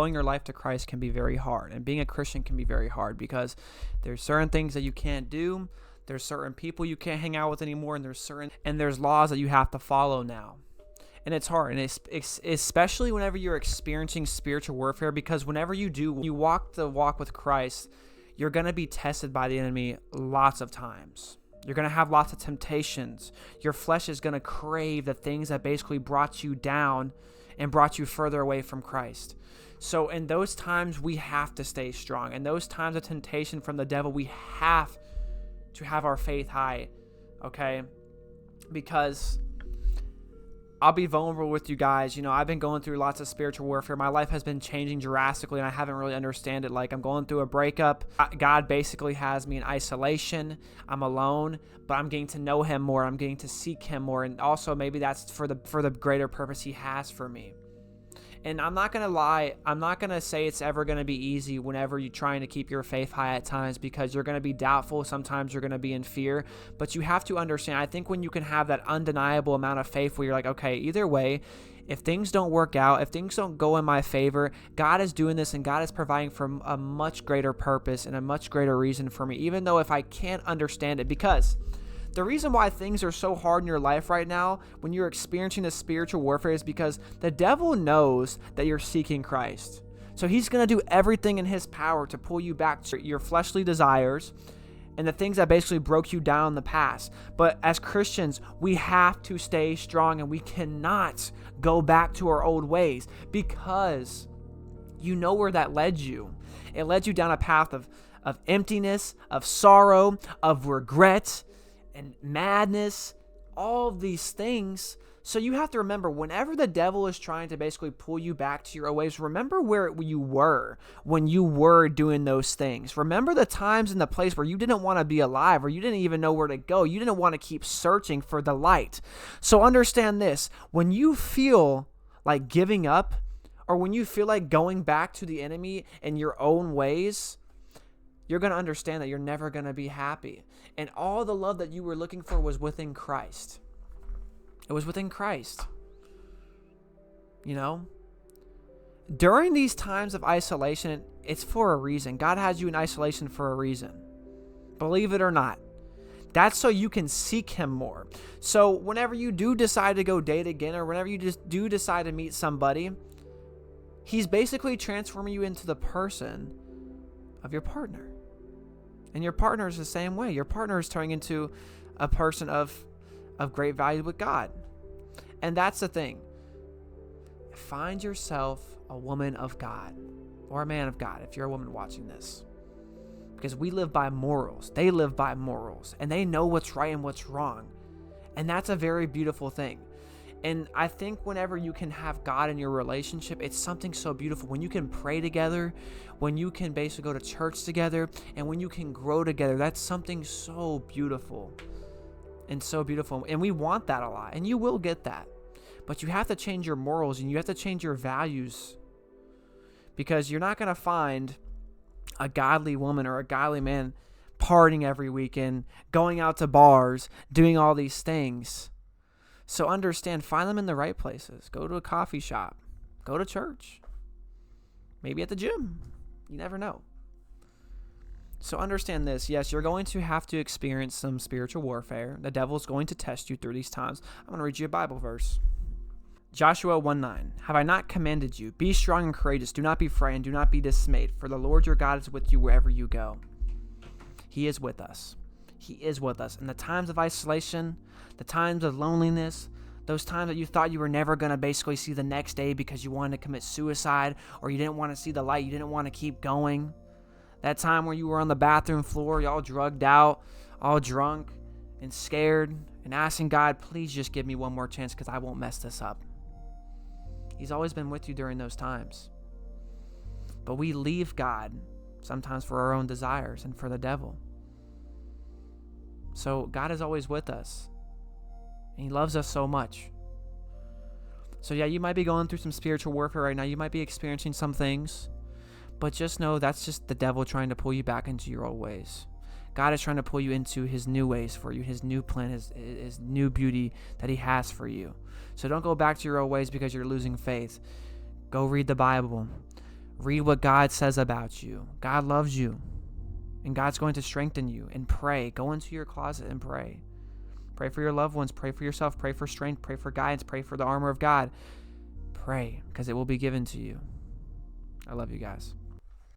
Owing your life to Christ can be very hard, and being a Christian can be very hard because there's certain things that you can't do. There's certain people you can't hang out with anymore, and there's laws that you have to follow now. And it's hard, and it's especially whenever you're experiencing spiritual warfare, because whenever you walk the walk with Christ, you're going to be tested by the enemy lots of times. You're going to have lots of temptations. Your flesh is going to crave the things that basically brought you down and brought you further away from Christ. So in those times, we have to stay strong. In those times of temptation from the devil, we have to have our faith high, okay? Because I'll be vulnerable with you guys. I've been going through lots of spiritual warfare. My life has been changing drastically, and I haven't really understand it. Like, I'm going through a breakup. God basically has me in isolation. I'm alone, but I'm getting to know him more. I'm getting to seek him more. And also maybe that's for the greater purpose he has for me. And I'm not going to lie. I'm not going to say it's ever going to be easy whenever you're trying to keep your faith high at times, because you're going to be doubtful. Sometimes you're going to be in fear, but you have to understand. I think when you can have that undeniable amount of faith where you're like, okay, either way, if things don't work out, if things don't go in my favor, God is doing this and God is providing for a much greater purpose and a much greater reason for me, even though if I can't understand it. Because the reason why things are so hard in your life right now when you're experiencing this spiritual warfare is because the devil knows that you're seeking Christ. So he's going to do everything in his power to pull you back to your fleshly desires and the things that basically broke you down in the past. But as Christians, we have to stay strong, and we cannot go back to our old ways, because you know where that led you. It led you down a path of emptiness, of sorrow, of regret, and madness, all of these things. So you have to remember, whenever the devil is trying to basically pull you back to your old ways, remember where you were when you were doing those things. Remember the times and the place where you didn't want to be alive, or you didn't even know where to go. You didn't want to keep searching for the light. So understand this: when you feel like giving up, or when you feel like going back to the enemy in your own ways, you're going to understand that you're never going to be happy. And all the love that you were looking for was within Christ. It was within Christ. During these times of isolation, it's for a reason. God has you in isolation for a reason. Believe it or not. That's so you can seek him more. So whenever you do decide to go date again, or whenever you just do decide to meet somebody, he's basically transforming you into the person of your partner. And your partner is the same way. Your partner is turning into a person of great value with God. And that's the thing. Find yourself a woman of God, or a man of God if you're a woman watching this. Because we live by morals. They live by morals. And they know what's right and what's wrong. And that's a very beautiful thing. And I think whenever you can have God in your relationship, it's something so beautiful. When you can pray together, when you can basically go to church together, and when you can grow together, that's something so beautiful and so beautiful. And we want that a lot, and you will get that. But you have to change your morals, and you have to change your values, because you're not going to find a godly woman or a godly man partying every weekend, going out to bars, doing all these things. So understand, find them in the right places. Go to a coffee shop. Go to church. Maybe at the gym. You never know. So understand this. Yes, you're going to have to experience some spiritual warfare. The devil's going to test you through these times. I'm going to read you a Bible verse. Joshua 1:9. Have I not commanded you? Be strong and courageous. Do not be frightened. Do not be dismayed. For the Lord your God is with you wherever you go. He is with us. He is with us. In the times of isolation, the times of loneliness, those times that you thought you were never going to basically see the next day because you wanted to commit suicide, or you didn't want to see the light, you didn't want to keep going. That time where you were on the bathroom floor, y'all drugged out, all drunk and scared, and asking God, please just give me one more chance because I won't mess this up. He's always been with you during those times. But we leave God sometimes for our own desires and for the devil. So God is always with us. And he loves us so much. So yeah, you might be going through some spiritual warfare right now. You might be experiencing some things. But just know that's just the devil trying to pull you back into your old ways. God is trying to pull you into his new ways for you, his new plan, his new beauty that he has for you. So don't go back to your old ways because you're losing faith. Go read the Bible. Read what God says about you. God loves you, and God's going to strengthen you. And pray. Go into your closet and pray. Pray for your loved ones. Pray for yourself. Pray for strength. Pray for guidance. Pray for the armor of God. Pray, because it will be given to you. I love you guys.